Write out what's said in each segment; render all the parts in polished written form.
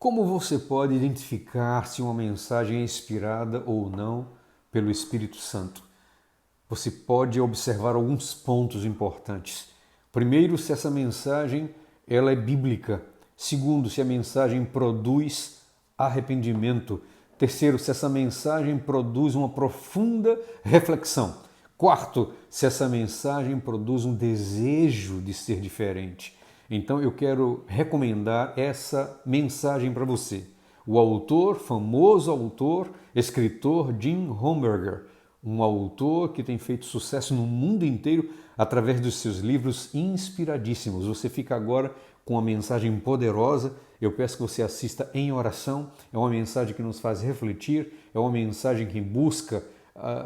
Como você pode identificar se uma mensagem é inspirada ou não pelo Espírito Santo? Você pode observar alguns pontos importantes. Primeiro, se essa mensagem ela é bíblica. Segundo, se a mensagem produz arrependimento. Terceiro, se essa mensagem produz uma profunda reflexão. Quarto, se essa mensagem produz um desejo de ser diferente. Então eu quero recomendar essa mensagem para você. O autor, famoso autor, escritor Jim Homberger, um autor que tem feito sucesso no mundo inteiro através dos seus livros inspiradíssimos. Você fica agora com uma mensagem poderosa. Eu peço que você assista em oração. É uma mensagem que nos faz refletir, é uma mensagem que busca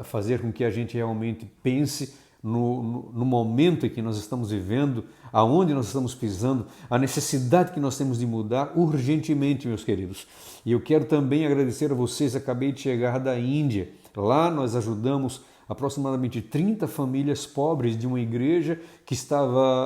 fazer com que a gente realmente pense no momento em que nós estamos vivendo, aonde nós estamos pisando, a necessidade que nós temos de mudar urgentemente, meus queridos. E eu quero também agradecer a vocês, acabei de chegar da Índia. Lá nós ajudamos aproximadamente 30 famílias pobres de uma igreja que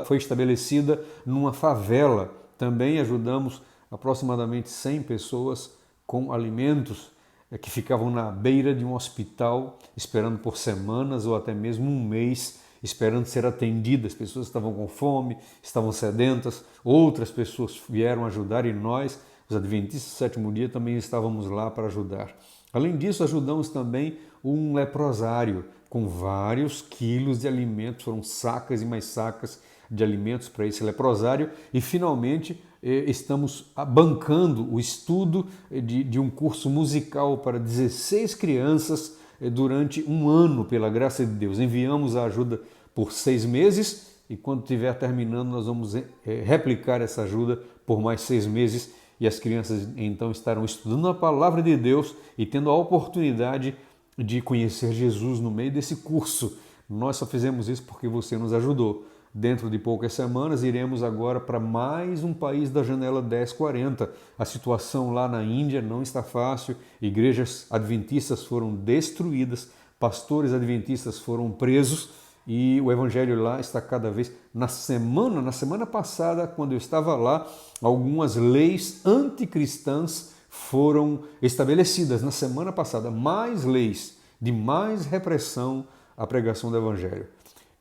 foi estabelecida numa favela. Também ajudamos aproximadamente 100 pessoas com alimentos que ficavam na beira de um hospital, esperando por semanas ou até mesmo um mês, esperando ser atendidas. As pessoas estavam com fome, estavam sedentas, outras pessoas vieram ajudar e nós, os adventistas do sétimo dia, também estávamos lá para ajudar. Além disso, ajudamos também um leprosário com vários quilos de alimentos, foram sacas e mais sacas de alimentos para esse leprosário e finalmente estamos bancando o estudo de um curso musical para 16 crianças durante um ano, pela graça de Deus. Enviamos a ajuda por 6 meses e quando estiver terminando nós vamos replicar essa ajuda por mais 6 meses e as crianças então estarão estudando a palavra de Deus e tendo a oportunidade de conhecer Jesus no meio desse curso. Nós só fizemos isso porque você nos ajudou. Dentro de poucas semanas iremos agora para mais um país da janela 1040. A situação lá na Índia não está fácil, igrejas adventistas foram destruídas, pastores adventistas foram presos e o evangelho lá está cada vez... Na semana passada, quando eu estava lá, algumas leis anticristãs foram estabelecidas. Na semana passada, mais leis de mais repressão à pregação do evangelho.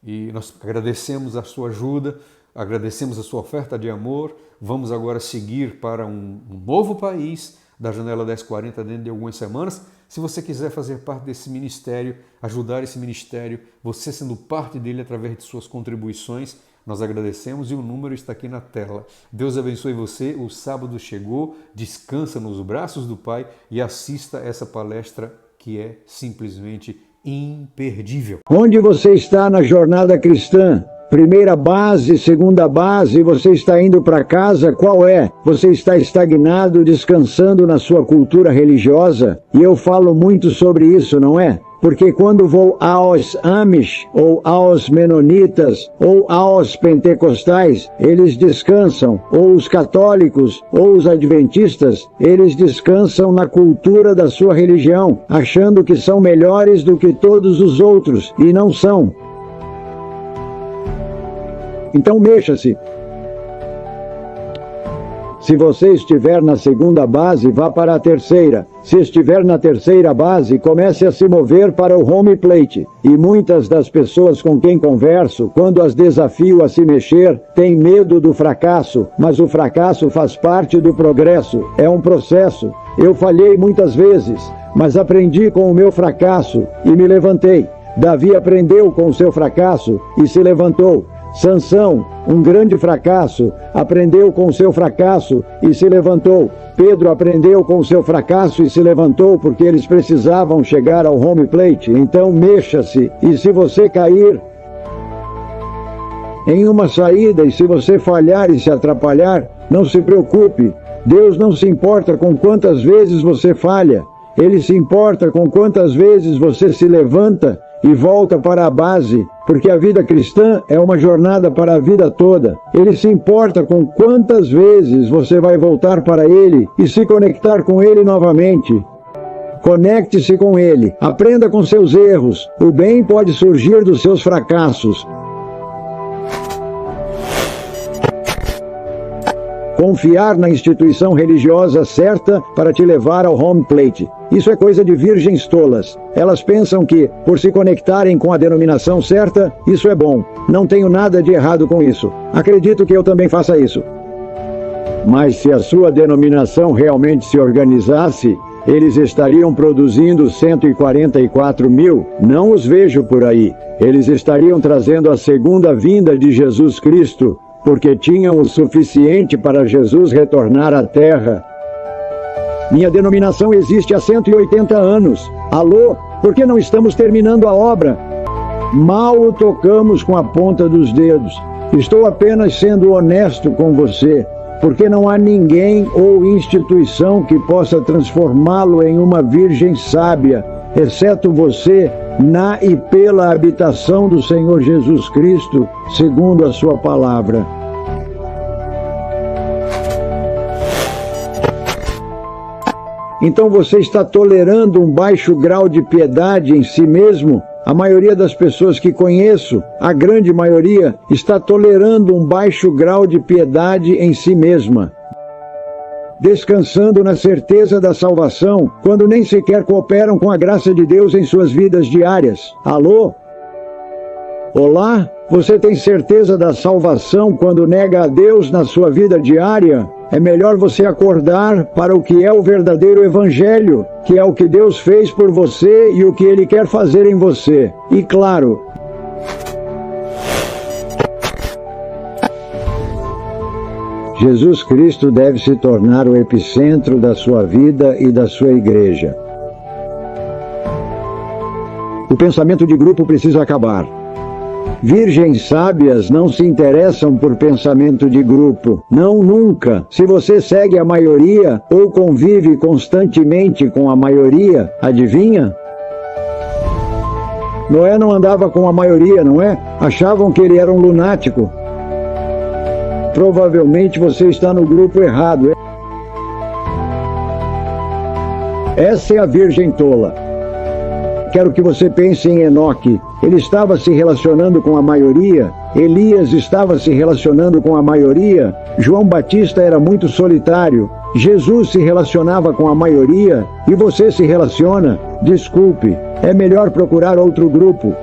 E nós agradecemos a sua ajuda, agradecemos a sua oferta de amor. Vamos agora seguir para um novo país da janela 1040 dentro de algumas semanas. Se você quiser fazer parte desse ministério, ajudar esse ministério, você sendo parte dele através de suas contribuições, nós agradecemos e o número está aqui na tela. Deus abençoe você, o sábado chegou, descansa nos braços do Pai e assista essa palestra que é simplesmente imperdível. Onde você está na jornada cristã? Primeira base, segunda base, você está indo para casa, qual é? Você está estagnado, descansando na sua cultura religiosa? E eu falo muito sobre isso, não é? Porque quando vou aos Amish, ou aos Menonitas, ou aos Pentecostais, eles descansam, ou os católicos, ou os adventistas, eles descansam na cultura da sua religião, achando que são melhores do que todos os outros, e não são. Então mexa-se. Se você estiver na segunda base, vá para a terceira. Se estiver na terceira base, comece a se mover para o home plate. E muitas das pessoas com quem converso, quando as desafio a se mexer, têm medo do fracasso, mas o fracasso faz parte do progresso. É um processo. Eu falhei muitas vezes, mas aprendi com o meu fracasso e me levantei. Davi aprendeu com o seu fracasso e se levantou. Sansão, um grande fracasso, aprendeu com o seu fracasso e se levantou. Pedro aprendeu com o seu fracasso e se levantou porque eles precisavam chegar ao home plate. Então mexa-se, e se você cair em uma saída e se você falhar e se atrapalhar, não se preocupe. Deus não se importa com quantas vezes você falha. Ele se importa com quantas vezes você se levanta e volta para a base, porque a vida cristã é uma jornada para a vida toda. Ele se importa com quantas vezes você vai voltar para Ele e se conectar com Ele novamente. Conecte-se com Ele, aprenda com seus erros. O bem pode surgir dos seus fracassos. Confiar na instituição religiosa certa para te levar ao home plate. Isso é coisa de virgens tolas. Elas pensam que, por se conectarem com a denominação certa, isso é bom. Não tenho nada de errado com isso. Acredito que eu também faça isso. Mas se a sua denominação realmente se organizasse, eles estariam produzindo 144 mil. Não os vejo por aí. Eles estariam trazendo a segunda vinda de Jesus Cristo, porque tinham o suficiente para Jesus retornar à Terra. Minha denominação existe há 180 anos. Alô? Por que não estamos terminando a obra? Mal o tocamos com a ponta dos dedos. Estou apenas sendo honesto com você, porque não há ninguém ou instituição que possa transformá-lo em uma virgem sábia, exceto você, na e pela habitação do Senhor Jesus Cristo, segundo a sua palavra. Então você está tolerando um baixo grau de piedade em si mesmo? A maioria das pessoas que conheço, a grande maioria, está tolerando um baixo grau de piedade em si mesma, descansando na certeza da salvação, quando nem sequer cooperam com a graça de Deus em suas vidas diárias. Alô? Olá? Você tem certeza da salvação quando nega a Deus na sua vida diária? É melhor você acordar para o que é o verdadeiro evangelho, que é o que Deus fez por você e o que Ele quer fazer em você. E claro, Jesus Cristo deve se tornar o epicentro da sua vida e da sua igreja. O pensamento de grupo precisa acabar. Virgens sábias não se interessam por pensamento de grupo. Não, nunca. Se você segue a maioria ou convive constantemente com a maioria, adivinha? Noé não andava com a maioria, não é? Achavam que ele era um lunático. Provavelmente você está no grupo errado. Essa é a virgem tola. Quero que você pense em Enoque. Ele estava se relacionando com a maioria. Elias estava se relacionando com a maioria. João Batista era muito solitário. Jesus se relacionava com a maioria. E você se relaciona? Desculpe, é melhor procurar outro grupo.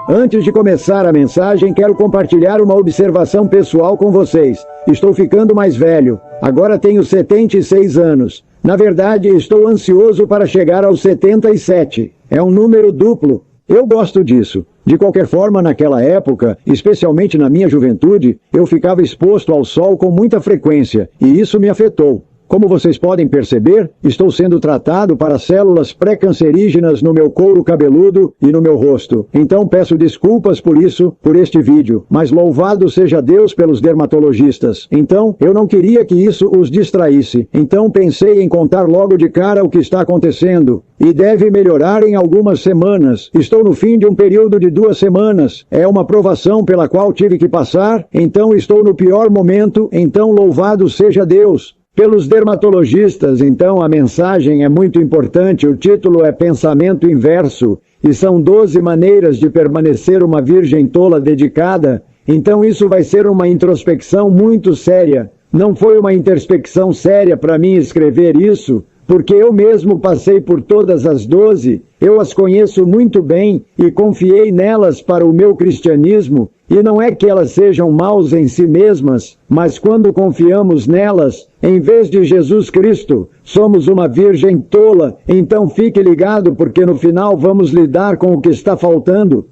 Antes de começar a mensagem, quero compartilhar uma observação pessoal com vocês. Estou ficando mais velho. Agora tenho 76 anos. Na verdade, estou ansioso para chegar aos 77. É um número duplo. Eu gosto disso. De qualquer forma, naquela época, especialmente na minha juventude, eu ficava exposto ao sol com muita frequência, e isso me afetou. Como vocês podem perceber, estou sendo tratado para células pré-cancerígenas no meu couro cabeludo e no meu rosto. Então peço desculpas por isso, por este vídeo. Mas louvado seja Deus pelos dermatologistas. Então, eu não queria que isso os distraísse. Então pensei em contar logo de cara o que está acontecendo. E deve melhorar em algumas semanas. Estou no fim de um período de 2 semanas. É uma provação pela qual tive que passar. Então estou no pior momento. Então louvado seja Deus. Pelos dermatologistas, então, a mensagem é muito importante. O título é Pensamento Inverso, e são 12 maneiras de permanecer uma virgem tola dedicada. Então isso vai ser uma introspecção muito séria. Não foi uma introspecção séria para mim escrever isso, porque eu mesmo passei por todas as 12, eu as conheço muito bem e confiei nelas para o meu cristianismo, e não é que elas sejam maus em si mesmas, mas quando confiamos nelas, em vez de Jesus Cristo, somos uma virgem tola. Então fique ligado, porque no final vamos lidar com o que está faltando.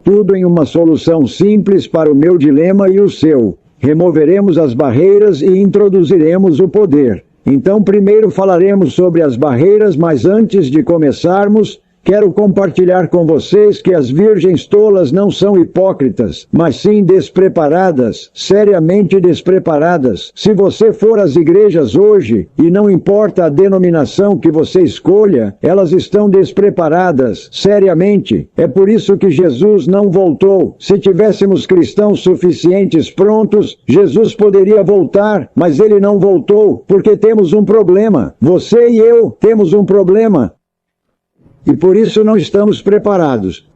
Tudo em uma solução simples para o meu dilema e o seu. Removeremos as barreiras e introduziremos o poder. Então primeiro falaremos sobre as barreiras, mas antes de começarmos, quero compartilhar com vocês que as virgens tolas não são hipócritas, mas sim despreparadas, seriamente despreparadas. Se você for às igrejas hoje, e não importa a denominação que você escolha, elas estão despreparadas, seriamente. É por isso que Jesus não voltou. Se tivéssemos cristãos suficientes prontos, Jesus poderia voltar, mas ele não voltou, porque temos um problema. Você e eu temos um problema. E por isso não estamos preparados.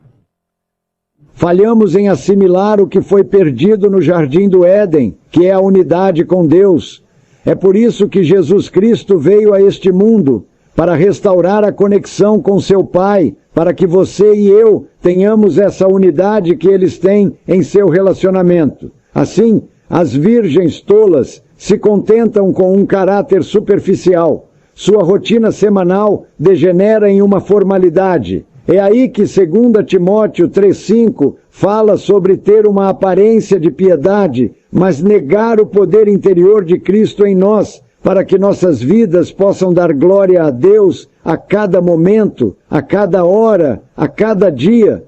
Falhamos em assimilar o que foi perdido no Jardim do Éden, que é a unidade com Deus. É por isso que Jesus Cristo veio a este mundo, para restaurar a conexão com seu Pai, para que você e eu tenhamos essa unidade que eles têm em seu relacionamento. Assim, as virgens tolas se contentam com um caráter superficial. Sua rotina semanal degenera em uma formalidade. É aí que 2 Timóteo 3,5 fala sobre ter uma aparência de piedade, mas negar o poder interior de Cristo em nós, para que nossas vidas possam dar glória a Deus a cada momento, a cada hora, a cada dia.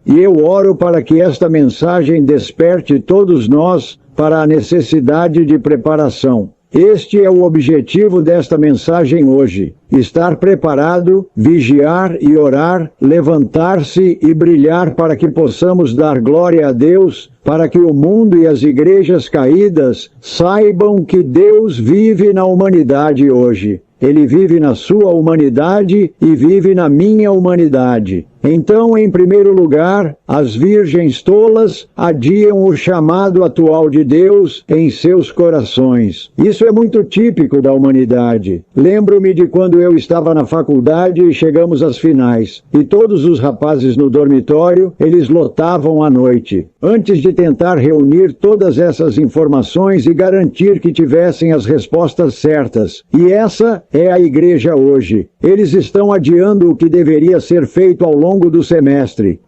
E eu oro para que esta mensagem desperte todos nós para a necessidade de preparação. Este é o objetivo desta mensagem hoje: estar preparado, vigiar e orar, levantar-se e brilhar para que possamos dar glória a Deus, para que o mundo e as igrejas caídas saibam que Deus vive na humanidade hoje. Ele vive na sua humanidade e vive na minha humanidade. Então, em primeiro lugar, as virgens tolas adiam o chamado atual de Deus em seus corações. Isso é muito típico da humanidade. Lembro-me de quando eu estava na faculdade e chegamos às finais. E todos os rapazes no dormitório, eles lotavam à noite. Antes de tentar reunir todas essas informações e garantir que tivessem as respostas certas. E essa é a igreja hoje. Eles estão adiando o que deveria ser feito ao longo do semestre.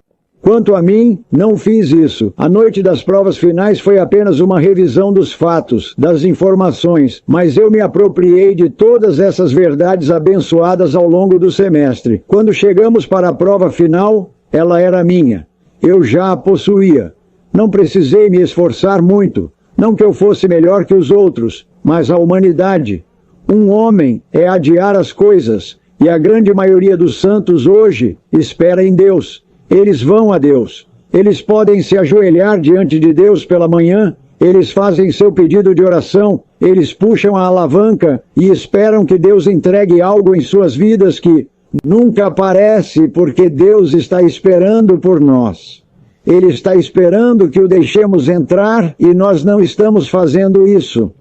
Quanto a mim, não fiz isso. A noite das provas finais foi apenas uma revisão dos fatos, das informações, mas eu me apropriei de todas essas verdades abençoadas ao longo do semestre. Quando chegamos para a prova final, ela era minha. Eu já a possuía. Não precisei me esforçar muito. Não que eu fosse melhor que os outros, mas a humanidade. Um homem é adiar as coisas, e a grande maioria dos santos hoje espera em Deus. Eles vão a Deus. Eles podem se ajoelhar diante de Deus pela manhã, eles fazem seu pedido de oração, eles puxam a alavanca e esperam que Deus entregue algo em suas vidas que nunca aparece, porque Deus está esperando por nós. Ele está esperando que o deixemos entrar e nós não estamos fazendo isso.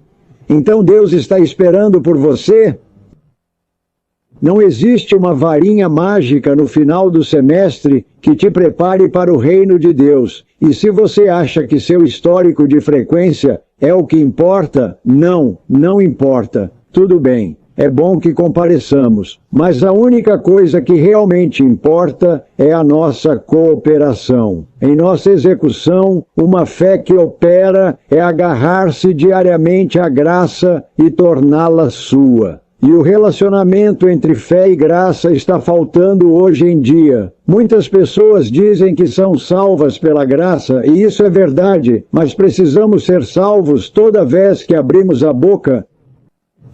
Então Deus está esperando por você. Não existe uma varinha mágica no final do semestre que te prepare para o reino de Deus. E se você acha que seu histórico de frequência é o que importa, não importa. Tudo bem, é bom que compareçamos. Mas a única coisa que realmente importa é a nossa cooperação. Em nossa execução, uma fé que opera é agarrar-se diariamente à graça e torná-la sua. E o relacionamento entre fé e graça está faltando hoje em dia. Muitas pessoas dizem que são salvas pela graça, e isso é verdade, mas precisamos ser salvos toda vez que abrimos a boca.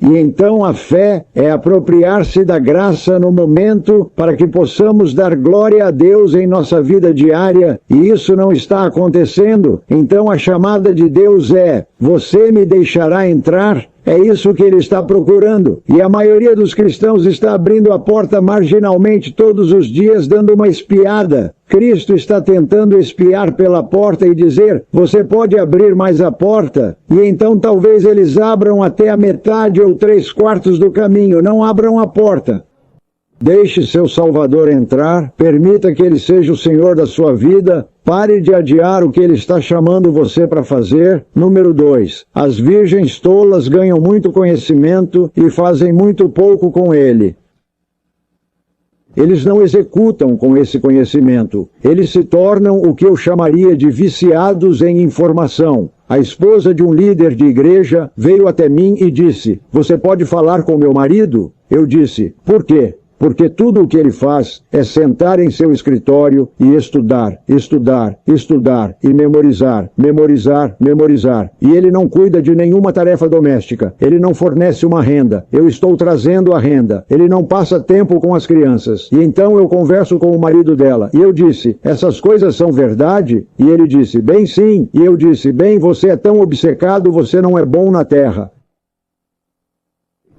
E então a fé é apropriar-se da graça no momento para que possamos dar glória a Deus em nossa vida diária, e isso não está acontecendo. Então a chamada de Deus é: você me deixará entrar? É isso que ele está procurando. E a maioria dos cristãos está abrindo a porta marginalmente todos os dias, dando uma espiada. Cristo está tentando espiar pela porta e dizer: você pode abrir mais a porta? E então talvez eles abram até a metade ou 3/4 do caminho. Não abram a porta. Deixe seu Salvador entrar, permita que ele seja o Senhor da sua vida, pare de adiar o que ele está chamando você para fazer. Número 2. As virgens tolas ganham muito conhecimento e fazem muito pouco com ele. Eles não executam com esse conhecimento. Eles se tornam o que eu chamaria de viciados em informação. A esposa de um líder de igreja veio até mim e disse: você pode falar com meu marido? Eu disse: por quê? Porque tudo o que ele faz é sentar em seu escritório e estudar, estudar, estudar e memorizar, memorizar, memorizar. E ele não cuida de nenhuma tarefa doméstica. Ele não fornece uma renda. Eu estou trazendo a renda. Ele não passa tempo com as crianças. E então eu converso com o marido dela. E eu disse: essas coisas são verdade? E ele disse: bem, sim. E eu disse: bem, você é tão obcecado, você não é bom na terra.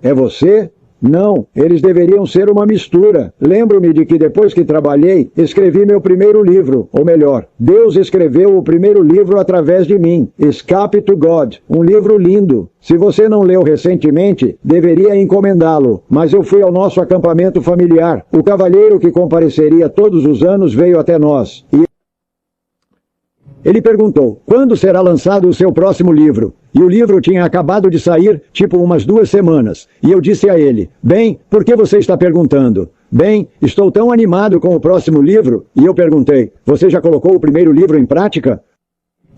É você? Não, eles deveriam ser uma mistura. Lembro-me de que depois que trabalhei, escrevi meu primeiro livro, ou melhor, Deus escreveu o primeiro livro através de mim, Escape to God, um livro lindo. Se você não leu recentemente, deveria encomendá-lo, mas eu fui ao nosso acampamento familiar. O cavalheiro que compareceria todos os anos veio até nós e ele perguntou, quando será lançado o seu próximo livro? E o livro tinha acabado de sair, tipo umas 2 semanas. E eu disse a ele, bem, por que você está perguntando? Bem, estou tão animado com o próximo livro. E eu perguntei, você já colocou o primeiro livro em prática?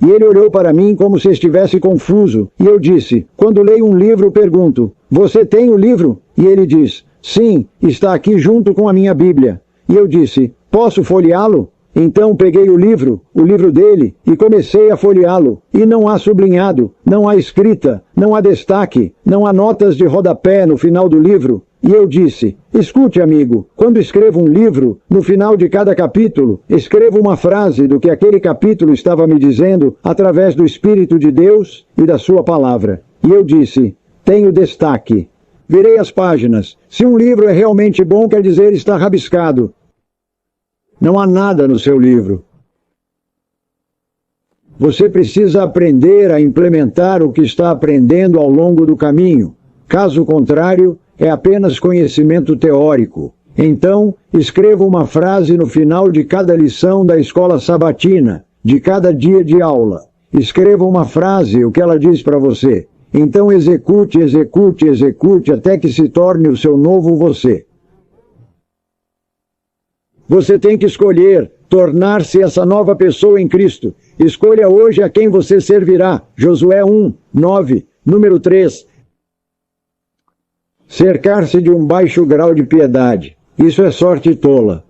E ele olhou para mim como se estivesse confuso. E eu disse, quando leio um livro, pergunto, você tem o livro? E ele diz, sim, está aqui junto com a minha Bíblia. E eu disse, posso folheá-lo? Então peguei o livro dele, e comecei a folheá-lo. E não há sublinhado, não há escrita, não há destaque, não há notas de rodapé no final do livro. E eu disse, escute amigo, quando escrevo um livro, no final de cada capítulo, escrevo uma frase do que aquele capítulo estava me dizendo através do Espírito de Deus e da sua palavra. E eu disse, tenho destaque. Virei as páginas. Se um livro é realmente bom, quer dizer está rabiscado. Não há nada no seu livro. Você precisa aprender a implementar o que está aprendendo ao longo do caminho. Caso contrário, é apenas conhecimento teórico. Então, escreva uma frase no final de cada lição da escola sabatina, de cada dia de aula. Escreva uma frase, o que ela diz para você. Então execute, execute, execute, até que se torne o seu novo você. Você tem que escolher, tornar-se essa nova pessoa em Cristo. Escolha hoje a quem você servirá. Josué 1, 9, número 3. Cercar-se de um baixo grau de piedade. Isso é sorte tola.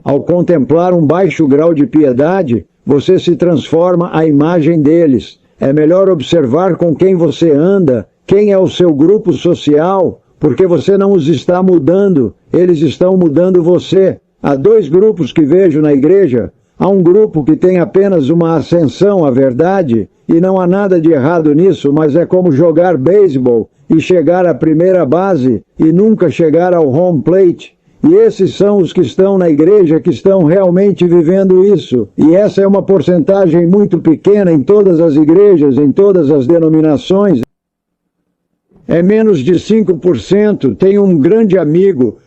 Ao contemplar um baixo grau de piedade, você se transforma à imagem deles. É melhor observar com quem você anda, quem é o seu grupo social, porque você não os está mudando, eles estão mudando você. Há 2 grupos que vejo na igreja. Há um grupo que tem apenas uma ascensão à verdade, e não há nada de errado nisso, mas é como jogar beisebol e chegar à primeira base e nunca chegar ao home plate. E esses são os que estão na igreja, que estão realmente vivendo isso. E essa é uma porcentagem muito pequena em todas as igrejas, em todas as denominações. É menos de 5%. Tenho um grande amigo.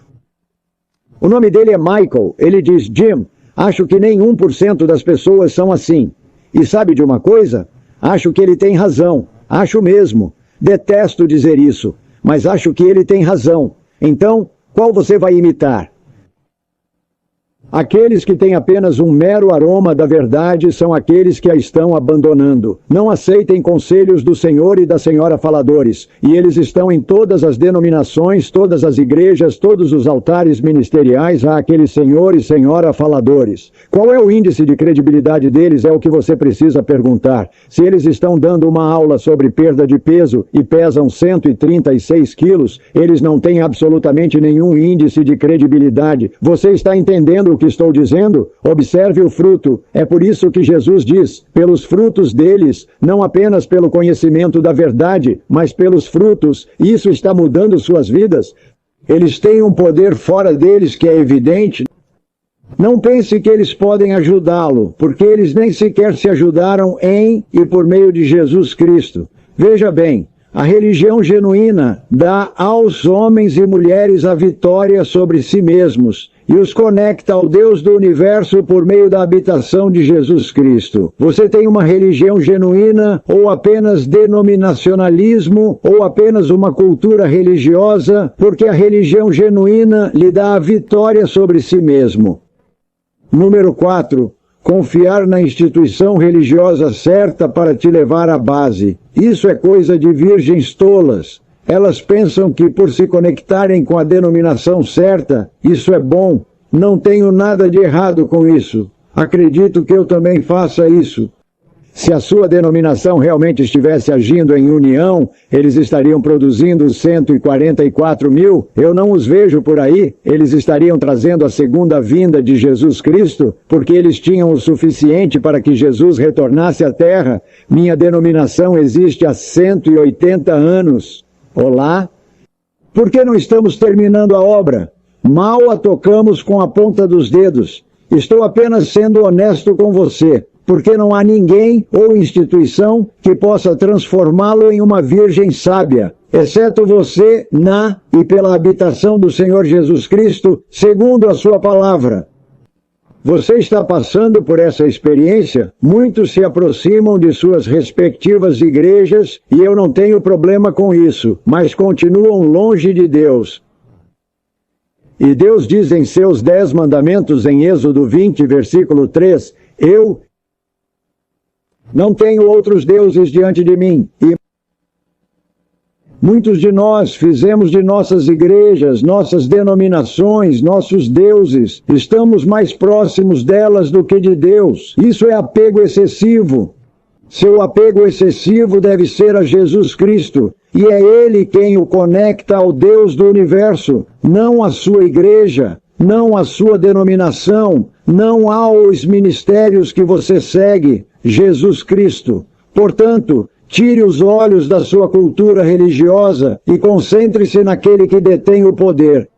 O nome dele é Michael. Ele diz, Jim, acho que nem 1% das pessoas são assim. E sabe de uma coisa? Acho que ele tem razão. Acho mesmo. Detesto dizer isso, mas acho que ele tem razão. Então, qual você vai imitar? Aqueles que têm apenas um mero aroma da verdade são aqueles que a estão abandonando. Não aceitem conselhos do Senhor e da Senhora faladores. E eles estão em todas as denominações, todas as igrejas, todos os altares ministeriais, há aqueles Senhor e Senhora faladores. Qual é o índice de credibilidade deles? É o que você precisa perguntar. Se eles estão dando uma aula sobre perda de peso e pesam 136 quilos, eles não têm absolutamente nenhum índice de credibilidade. Você está entendendo o que estou dizendo? Observe o fruto. É por isso que Jesus diz, pelos frutos deles, não apenas pelo conhecimento da verdade, mas pelos frutos. Isso está mudando suas vidas. Eles têm um poder fora deles que é evidente. Não pense que eles podem ajudá-lo, porque eles nem sequer se ajudaram em e por meio de Jesus Cristo. Veja bem, a religião genuína dá aos homens e mulheres a vitória sobre si mesmos e os conecta ao Deus do universo por meio da habitação de Jesus Cristo. Você tem uma religião genuína ou apenas denominacionalismo ou apenas uma cultura religiosa, porque a religião genuína lhe dá a vitória sobre si mesmo. Número 4. Confiar na instituição religiosa certa para te levar à base. Isso é coisa de virgens tolas. Elas pensam que por se conectarem com a denominação certa, isso é bom. Não tenho nada de errado com isso. Acredito que eu também faça isso. Se a sua denominação realmente estivesse agindo em união, eles estariam produzindo 144 mil. Eu não os vejo por aí. Eles estariam trazendo a segunda vinda de Jesus Cristo, porque eles tinham o suficiente para que Jesus retornasse à terra. Minha denominação existe há 180 anos. Olá? Por que não estamos terminando a obra? Mal a tocamos com a ponta dos dedos. Estou apenas sendo honesto com você, porque não há ninguém ou instituição que possa transformá-lo em uma virgem sábia, exceto você, na e pela habitação do Senhor Jesus Cristo, segundo a sua palavra. Você está passando por essa experiência? Muitos se aproximam de suas respectivas igrejas e eu não tenho problema com isso, mas continuam longe de Deus. E Deus diz em seus 10 mandamentos, em Êxodo 20, versículo 3, eu não tenho outros deuses diante de mim. E muitos de nós fizemos de nossas igrejas, nossas denominações, nossos deuses. Estamos mais próximos delas do que de Deus. Isso é apego excessivo. Seu apego excessivo deve ser a Jesus Cristo. E é Ele quem o conecta ao Deus do universo, não a sua igreja, não a sua denominação, não aos ministérios que você segue, Jesus Cristo. Portanto, tire os olhos da sua cultura religiosa e concentre-se naquele que detém o poder.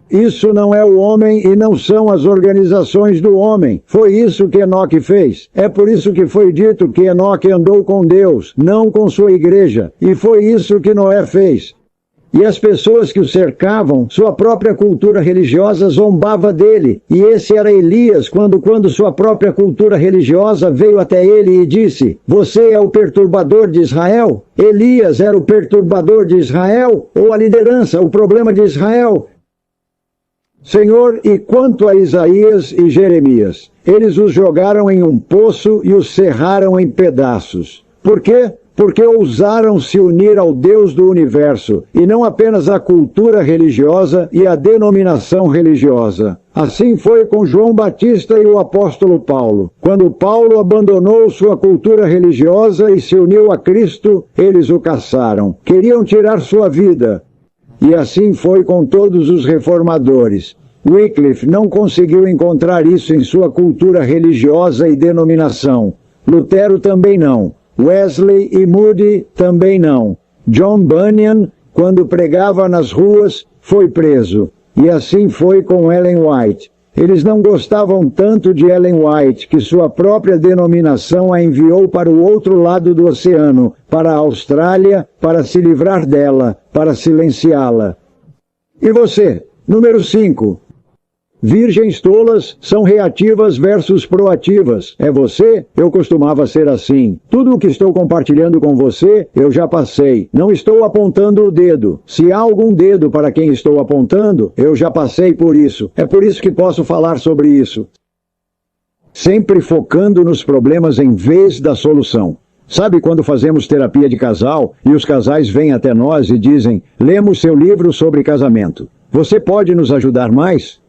Isso não é o homem e não são as organizações do homem. Foi isso que Enoque fez. É por isso que foi dito que Enoque andou com Deus, não com sua igreja. E foi isso que Noé fez. E as pessoas que o cercavam, sua própria cultura religiosa zombava dele. E esse era Elias, quando sua própria cultura religiosa veio até ele e disse: você é o perturbador de Israel? Elias era o perturbador de Israel? Ou a liderança, o problema de Israel? Senhor, e quanto a Isaías e Jeremias? Eles os jogaram em um poço e os cerraram em pedaços. Por quê? Porque ousaram se unir ao Deus do universo, e não apenas à cultura religiosa e à denominação religiosa. Assim foi com João Batista e o apóstolo Paulo. Quando Paulo abandonou sua cultura religiosa e se uniu a Cristo, eles o caçaram. Queriam tirar sua vida. E assim foi com todos os reformadores. Wycliffe não conseguiu encontrar isso em sua cultura religiosa e denominação. Lutero também não. Wesley e Moody também não. John Bunyan, quando pregava nas ruas, foi preso. E assim foi com Ellen White. Eles não gostavam tanto de Ellen White que sua própria denominação a enviou para o outro lado do oceano, para a Austrália, para se livrar dela, para silenciá-la. E você? Número 5. Virgens tolas são reativas versus proativas. É você? Eu costumava ser assim. Tudo o que estou compartilhando com você, eu já passei. Não estou apontando o dedo. Se há algum dedo para quem estou apontando, eu já passei por isso. É por isso que posso falar sobre isso. Sempre focando nos problemas em vez da solução. Sabe quando fazemos terapia de casal e os casais vêm até nós e dizem: lemos seu livro sobre casamento. Você pode nos ajudar mais?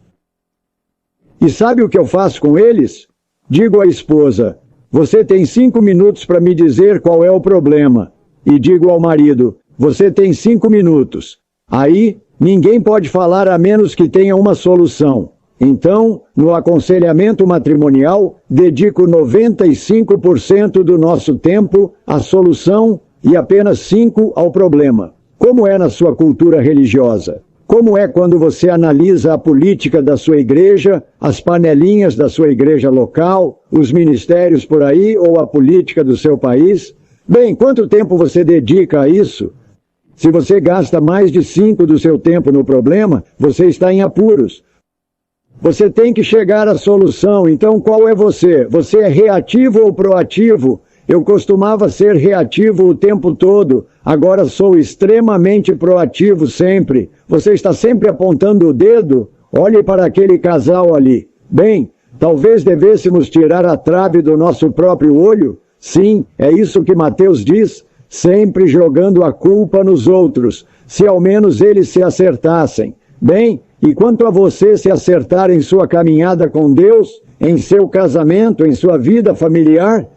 E sabe o que eu faço com eles? Digo à esposa: você tem 5 minutos para me dizer qual é o problema. E digo ao marido: você tem 5 minutos. Aí, ninguém pode falar a menos que tenha uma solução. Então, no aconselhamento matrimonial, dedico 95% do nosso tempo à solução e apenas 5% ao problema. Como é na sua cultura religiosa? Como é quando você analisa a política da sua igreja, as panelinhas da sua igreja local, os ministérios por aí ou a política do seu país? Bem, quanto tempo você dedica a isso? Se você gasta mais de 5% do seu tempo no problema, você está em apuros. Você tem que chegar à solução. Então, qual é você? Você é reativo ou proativo? Eu costumava ser reativo o tempo todo. Agora sou extremamente proativo sempre. Você está sempre apontando o dedo? Olhe para aquele casal ali. Bem, talvez devêssemos tirar a trave do nosso próprio olho? Sim, é isso que Mateus diz. Sempre jogando a culpa nos outros. Se ao menos eles se acertassem. Bem, e quanto a você se acertar em sua caminhada com Deus, em seu casamento, em sua vida familiar?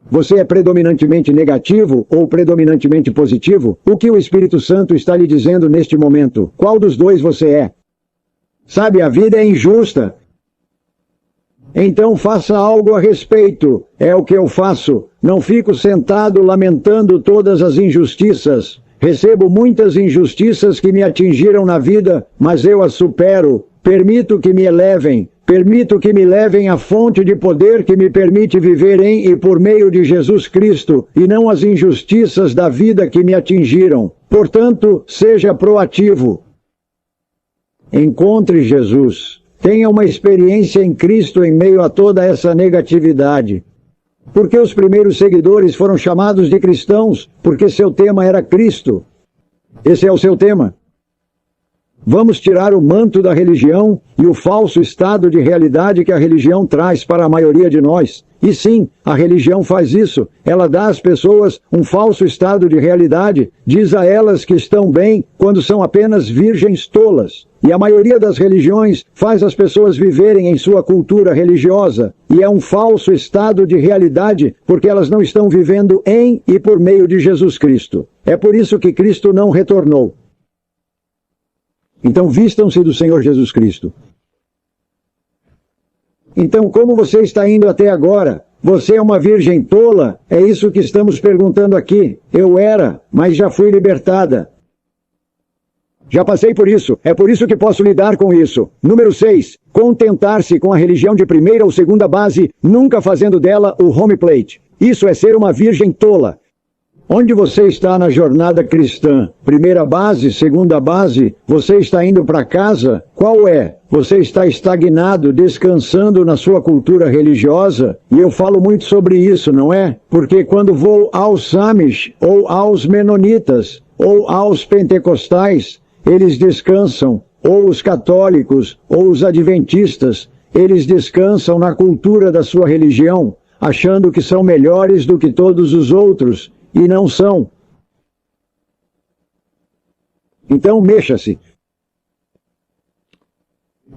Você é predominantemente negativo ou predominantemente positivo? O que o Espírito Santo está lhe dizendo neste momento? Qual dos dois você é? Sabe, a vida é injusta. Então faça algo a respeito. É o que eu faço. Não fico sentado lamentando todas as injustiças. Recebo muitas injustiças que me atingiram na vida, mas eu as supero. Permito que me elevem. Permito que me levem à fonte de poder que me permite viver em e por meio de Jesus Cristo, e não as injustiças da vida que me atingiram. Portanto, seja proativo. Encontre Jesus. Tenha uma experiência em Cristo em meio a toda essa negatividade. Porque os primeiros seguidores foram chamados de cristãos? Porque seu tema era Cristo. Esse é o seu tema. Vamos tirar o manto da religião e o falso estado de realidade que a religião traz para a maioria de nós. E sim, a religião faz isso. Ela dá às pessoas um falso estado de realidade, diz a elas que estão bem quando são apenas virgens tolas. E a maioria das religiões faz as pessoas viverem em sua cultura religiosa. E é um falso estado de realidade porque elas não estão vivendo em e por meio de Jesus Cristo. É por isso que Cristo não retornou. Então vistam-se do Senhor Jesus Cristo. Então, como você está indo até agora? Você é uma virgem tola? É isso que estamos perguntando aqui. Eu era, mas já fui libertada. Já passei por isso. É por isso que posso lidar com isso. Número 6. Contentar-se com a religião de primeira ou segunda base, nunca fazendo dela o home plate. Isso é ser uma virgem tola. Onde você está na jornada cristã? Primeira base, segunda base? Você está indo para casa? Qual é? Você está estagnado, descansando na sua cultura religiosa? E eu falo muito sobre isso, não é? Porque quando vou aos Amish, ou aos Menonitas, ou aos Pentecostais, eles descansam, ou os católicos, ou os adventistas, eles descansam na cultura da sua religião, achando que são melhores do que todos os outros. E não são. Então mexa-se.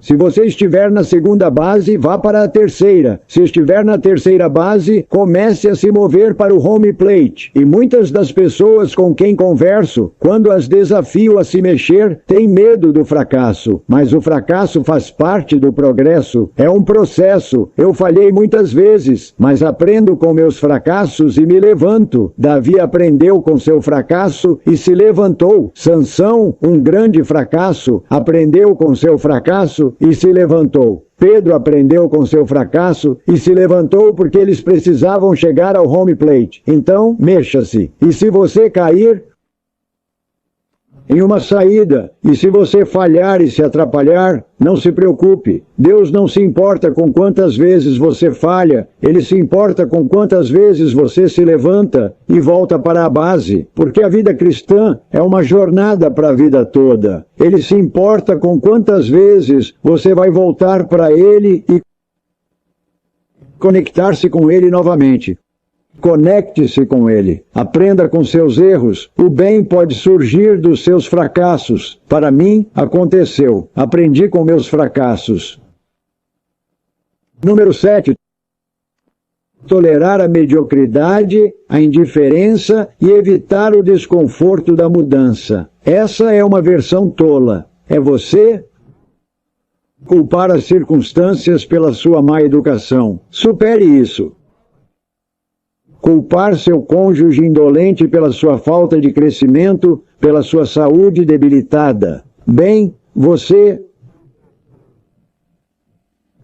Se você estiver na segunda base, vá para a terceira. Se estiver na terceira base, comece a se mover para o home plate. E muitas das pessoas com quem converso, quando as desafio a se mexer, têm medo do fracasso. Mas o fracasso faz parte do progresso. É um processo. Eu falhei muitas vezes, mas aprendo com meus fracassos e me levanto. Davi aprendeu com seu fracasso e se levantou. Sansão, um grande fracasso, aprendeu com seu fracasso e se levantou. Pedro aprendeu com seu fracasso e se levantou porque eles precisavam chegar ao home plate. Então, mexa-se. E se você cair em uma saída, e se você falhar e se atrapalhar, não se preocupe. Deus não se importa com quantas vezes você falha, Ele se importa com quantas vezes você se levanta e volta para a base, porque a vida cristã é uma jornada para a vida toda. Ele se importa com quantas vezes você vai voltar para Ele e conectar-se com Ele novamente. Conecte-se com Ele. Aprenda com seus erros. O bem pode surgir dos seus fracassos. Para mim, aconteceu. Aprendi com meus fracassos. Número 7. Tolerar a mediocridade, a indiferença e evitar o desconforto da mudança. Essa é uma versão tola. É você culpar as circunstâncias pela sua má educação. Supere isso. Culpar seu cônjuge indolente pela sua falta de crescimento, pela sua saúde debilitada. Bem, você...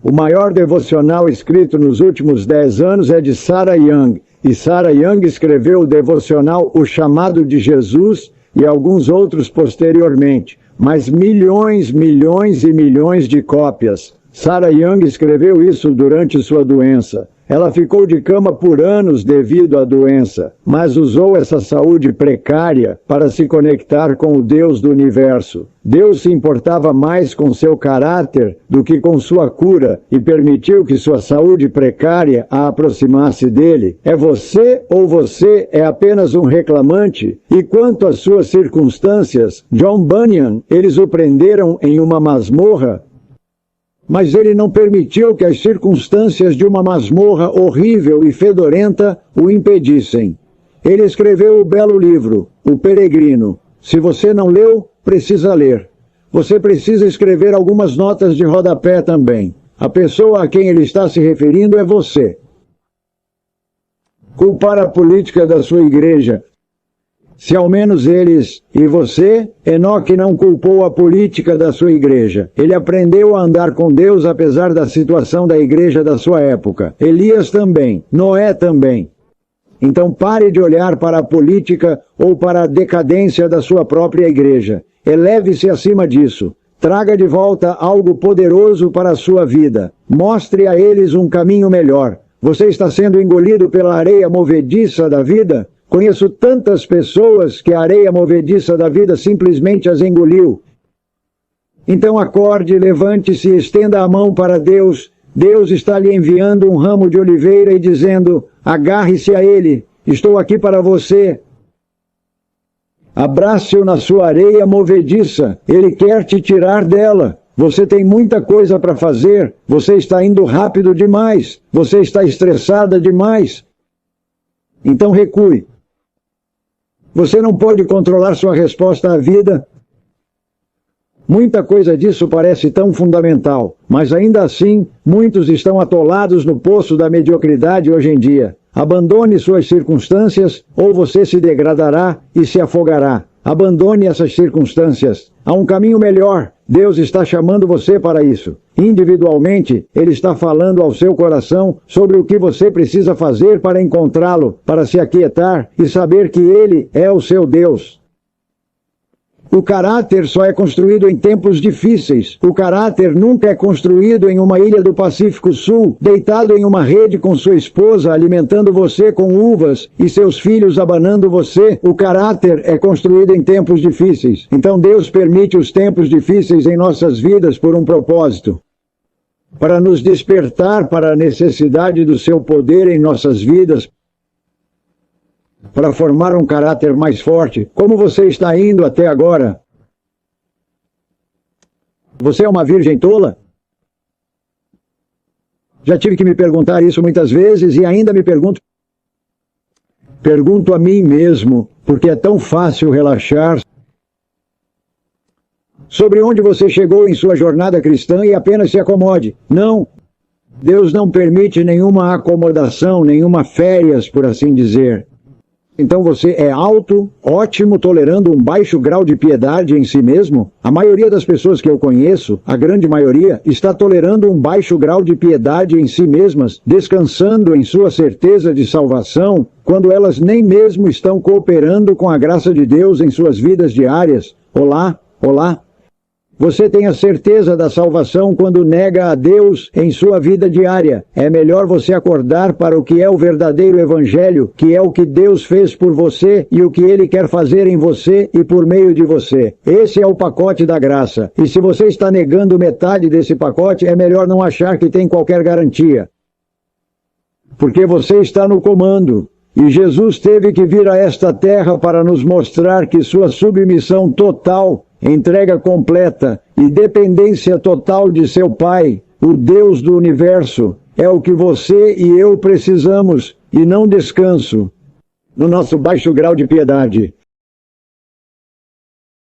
O maior devocional escrito nos últimos 10 anos é de Sarah Young. E Sarah Young escreveu o devocional O Chamado de Jesus e alguns outros posteriormente. Mas milhões e milhões de cópias. Sarah Young escreveu isso durante sua doença. Ela ficou de cama por anos devido à doença, mas usou essa saúde precária para se conectar com o Deus do universo. Deus se importava mais com seu caráter do que com sua cura e permitiu que sua saúde precária a aproximasse dele. É você ou você é apenas um reclamante? E quanto às suas circunstâncias, John Bunyan, eles o prenderam em uma masmorra, mas ele não permitiu que as circunstâncias de uma masmorra horrível e fedorenta o impedissem. Ele escreveu o belo livro, O Peregrino. Se você não leu, precisa ler. Você precisa escrever algumas notas de rodapé também. A pessoa a quem ele está se referindo é você. Culpar a política da sua igreja. Se ao menos eles e você, Enoque não culpou a política da sua igreja. Ele aprendeu a andar com Deus apesar da situação da igreja da sua época. Elias também, Noé também. Então pare de olhar para a política ou para a decadência da sua própria igreja. Eleve-se acima disso. Traga de volta algo poderoso para a sua vida. Mostre a eles um caminho melhor. Você está sendo engolido pela areia movediça da vida? Conheço tantas pessoas que a areia movediça da vida simplesmente as engoliu. Então acorde, levante-se e estenda a mão para Deus. Deus está lhe enviando um ramo de oliveira e dizendo: agarre-se a ele, estou aqui para você. Abrace-o na sua areia movediça, ele quer te tirar dela. Você tem muita coisa para fazer, você está indo rápido demais, você está estressada demais. Então recue. Você não pode controlar sua resposta à vida. Muita coisa disso parece tão fundamental, mas ainda assim, muitos estão atolados no poço da mediocridade hoje em dia. Abandone suas circunstâncias, ou você se degradará e se afogará. Abandone essas circunstâncias. Há um caminho melhor. Deus está chamando você para isso. Individualmente, Ele está falando ao seu coração sobre o que você precisa fazer para encontrá-lo, para se aquietar e saber que Ele é o seu Deus. O caráter só é construído em tempos difíceis. O caráter nunca é construído em uma ilha do Pacífico Sul, deitado em uma rede com sua esposa, alimentando você com uvas e seus filhos abanando você. O caráter é construído em tempos difíceis. Então Deus permite os tempos difíceis em nossas vidas por um propósito. Para nos despertar para a necessidade do seu poder em nossas vidas, para formar um caráter mais forte. Como você está indo até agora? Você é uma virgem tola? Já tive que me perguntar isso muitas vezes e ainda me pergunto. Pergunto a mim mesmo, porque é tão fácil relaxar sobre onde você chegou em sua jornada cristã e apenas se acomode. Não. Deus não permite nenhuma acomodação, nenhuma férias, por assim dizer. Então você é alto, ótimo, tolerando um baixo grau de piedade em si mesmo? A maioria das pessoas que eu conheço, a grande maioria, está tolerando um baixo grau de piedade em si mesmas, descansando em sua certeza de salvação, quando elas nem mesmo estão cooperando com a graça de Deus em suas vidas diárias. Olá, olá. Você tem a certeza da salvação quando nega a Deus em sua vida diária. É melhor você acordar para o que é o verdadeiro evangelho, que é o que Deus fez por você e o que Ele quer fazer em você e por meio de você. Esse é o pacote da graça. E se você está negando metade desse pacote, é melhor não achar que tem qualquer garantia. Porque você está no comando. E Jesus teve que vir a esta terra para nos mostrar que sua submissão total, entrega completa e dependência total de seu Pai, o Deus do universo, é o que você e eu precisamos, e não descanso no nosso baixo grau de piedade.